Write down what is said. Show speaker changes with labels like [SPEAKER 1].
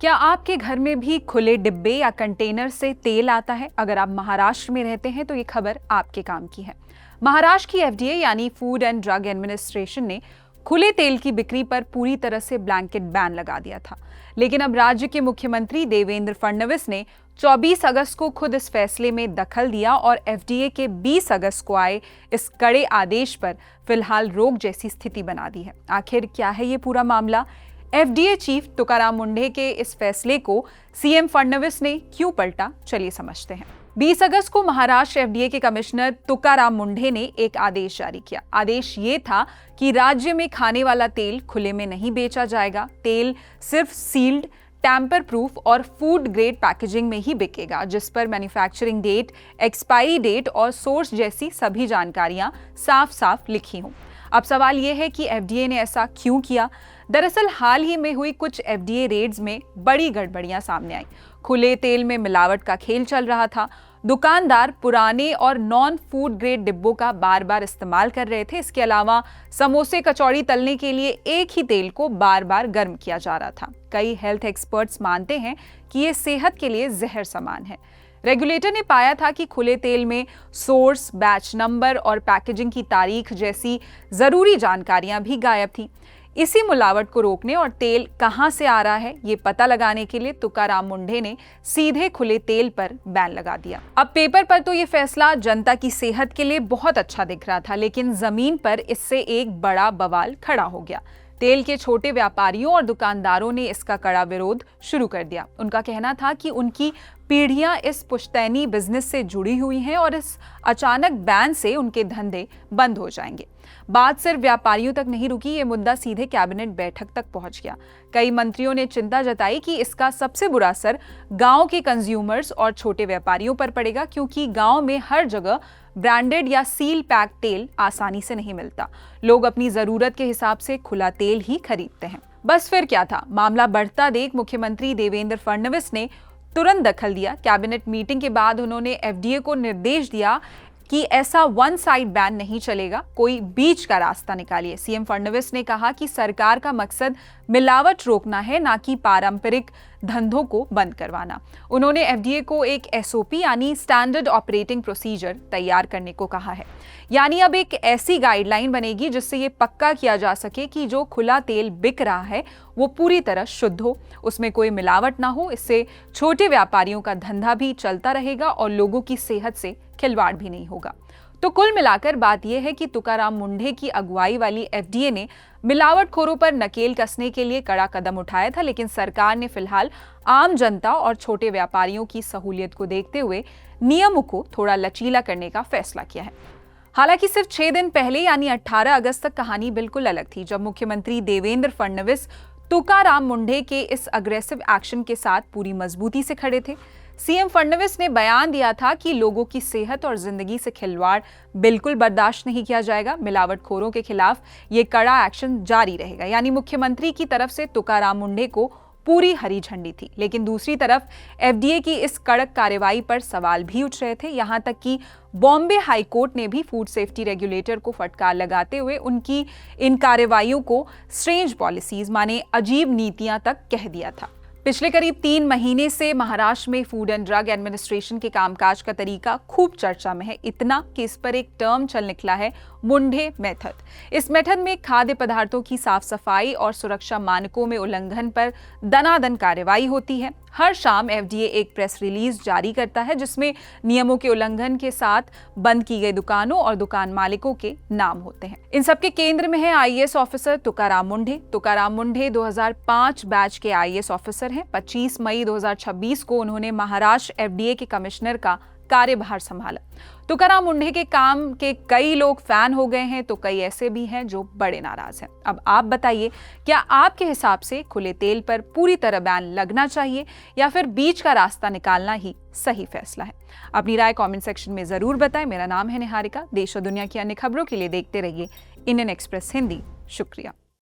[SPEAKER 1] क्या आपके घर में भी खुले डिब्बे या कंटेनर से तेल आता है? अगर आप महाराष्ट्र में रहते हैं तो ये खबर आपके काम की है। महाराष्ट्र की एफडीए यानी फूड एंड ड्रग एडमिनिस्ट्रेशन ने खुले तेल की बिक्री पर पूरी तरह से ब्लैंकेट बैन लगा दिया था, लेकिन अब राज्य के मुख्यमंत्री देवेंद्र फडणवीस ने 24 अगस्त को खुद इस फैसले में दखल दिया और एफडीए के 20 अगस्त को आए इस कड़े आदेश पर फिलहाल रोक जैसी स्थिति बना दी है। आखिर क्या है ये पूरा मामला? एफडीए चीफ तुकाराम मुंढे के इस फैसले को सीएम फडणवीस ने क्यों पलटा, चलिए समझते हैं। 20 अगस्त को महाराष्ट्र एफडीए के कमिश्नर तुकाराम मुंढे ने एक आदेश जारी किया। आदेश ये था कि राज्य में खाने वाला तेल खुले में नहीं बेचा जाएगा। तेल सिर्फ सील्ड, टैम्पर प्रूफ और फूड ग्रेड पैकेजिंग में ही बिकेगा, जिस पर मैन्युफैक्चरिंग डेट, एक्सपायरी डेट और सोर्स जैसी सभी जानकारियां साफ साफ लिखी हों। अब सवाल यह है कि एफडीए ने ऐसा क्यों किया? दरअसल हाल ही में हुई कुछ एफडीए रेड्स में बड़ी गड़बड़ियां सामने आई। खुले तेल में मिलावट का खेल चल रहा था। दुकानदार पुराने और नॉन फूड ग्रेड डिब्बों का बार बार इस्तेमाल कर रहे थे। इसके अलावा समोसे कचौड़ी तलने के लिए एक ही तेल को बार बार गर्म किया जा रहा था। कई हेल्थ एक्सपर्ट्स मानते हैं कि ये सेहत के लिए जहर समान है। रेगुलेटर ने पाया था कि खुले तेल में सोर्स, बैच नंबर और पैकेजिंग की तारीख जैसी जरूरी जानकारियां भी गायब थी। इसी मिलावट को रोकने और तेल कहां से आ रहा है ये पता लगाने के लिए तुकाराम मुंढे ने सीधे खुले तेल पर बैन लगा दिया। अब पेपर पर तो ये फैसला जनता की सेहत के लिए बहुत अच्छा दिख रहा था, लेकिन जमीन पर इससे एक बड़ा बवाल खड़ा हो गया। तेल के छोटे व्यापारियों और दुकानदारों ने इसका कड़ा विरोध शुरू कर दिया। उनका कहना था कि उनकी पीढ़ियां इस पुश्तैनी बिजनेस से जुड़ी हुई हैं और इस अचानक बैन से उनके धंधे बंद हो जाएंगे। बात सिर्फ व्यापारियों तक नहीं रुकी, ये मुद्दा सीधे कैबिनेट बैठक तक पहुंच गया। कई मंत्रियों ने चिंता जताई कि इसका सबसे बुरा असर गांव के कंज्यूमर्स और छोटे व्यापारियों पर पड़ेगा, क्योंकि गांव में हर जगह ब्रांडेड या सील पैक तेल आसानी से नहीं मिलता। लोग अपनी जरूरत के हिसाब से खुला तेल ही खरीदते हैं। बस फिर क्या था? मामला बढ़ता देख मुख्यमंत्री देवेंद्र फडणवीस ने तुरंत दखल दिया। कैबिनेट मीटिंग के बाद उन्होंने एफडीए को निर्देश दिया कि ऐसा वन साइड बैन नहीं चलेगा, कोई बीच का रास्ता निकालिए। सीएम फडणवीस ने कहा कि सरकार का मकसद मिलावट रोकना है, ना कि पारंपरिक धंधों को बंद करवाना। उन्होंने एफडीए को एक एसओपी यानी स्टैंडर्ड ऑपरेटिंग प्रोसीजर तैयार करने को कहा है। यानी अब एक ऐसी गाइडलाइन बनेगी जिससे ये पक्का किया जा सके कि जो खुला तेल बिक रहा है वो पूरी तरह शुद्ध हो, उसमें कोई मिलावट ना हो। इससे छोटे व्यापारियों का धंधा भी चलता रहेगा और लोगों की सेहत से खिलवाड़ भी नहीं होगा। तो कुल मिलाकर बात यह है कि तुकाराम मुंढे की अगुवाई वाली एफडीए ने मिलावटखोरों पर नकेल कसने के लिए कड़ा कदम उठाया था, लेकिन सरकार ने फिलहाल आम जनता और छोटे व्यापारियों की सहूलियत को देखते हुए नियमों को थोड़ा लचीला करने का फैसला किया है। हालांकि सिर्फ 6 दिन पहले यानी 18 अगस्त तक कहानी बिल्कुल अलग थी, जब मुख्यमंत्री देवेंद्र फडणवीस तुकाराम मुंढे के इस अग्रेसिव एक्शन के साथ पूरी मजबूती से खड़े थे। सीएम फडणवीस ने बयान दिया था कि लोगों की सेहत और जिंदगी से खिलवाड़ बिल्कुल बर्दाश्त नहीं किया जाएगा। मिलावटखोरों के खिलाफ ये कड़ा एक्शन जारी रहेगा। यानी मुख्यमंत्री की तरफ से तुकाराम मुंढे को पूरी हरी झंडी थी, लेकिन दूसरी तरफ एफडीए की इस कड़क कार्रवाई पर सवाल भी उठ रहे थे। यहां तक कि बॉम्बे हाई कोर्ट ने भी फूड सेफ्टी रेगुलेटर को फटकार लगाते हुए उनकी इन कार्रवाइयों को स्ट्रेंज पॉलिसीज माने अजीब नीतियां तक कह दिया था। पिछले करीब 3 महीने से महाराष्ट्र में फूड एंड ड्रग एडमिनिस्ट्रेशन के कामकाज का तरीका खूब चर्चा में है, इतना कि इस पर एक टर्म चल निकला है, मुंढे मेथड। इस मेथड में खाद्य पदार्थों की साफ सफाई और सुरक्षा मानकों में उल्लंघन पर दनादन कार्रवाई होती है। हर शाम एफडीए एक प्रेस रिलीज जारी करता है जिसमें नियमों के उल्लंघन के साथ बंद की गई दुकानों और दुकान मालिकों के नाम होते हैं। इन सबके केंद्र में है IAS officer Tukaram Mundhe. Tukaram Mundhe 2005 batch के आईएएस ऑफिसर हैं। 25 मई 2026 को उन्होंने महाराष्ट्र एफडीए के कमिश्नर का कार्यभार संभाला। तुकाराम मुंढे के काम के कई लोग फैन हो गए हैं, तो कई ऐसे भी हैं जो बड़े नाराज हैं। अब आप बताइए, क्या आपके हिसाब से खुले तेल पर पूरी तरह बैन लगना चाहिए या फिर बीच का रास्ता निकालना ही सही फैसला है? अपनी राय कमेंट सेक्शन में जरूर बताएं। मेरा नाम है निहारिका। देश और दुनिया की अन्य खबरों के लिए देखते रहिए इंडियन एक्सप्रेस हिंदी। शुक्रिया।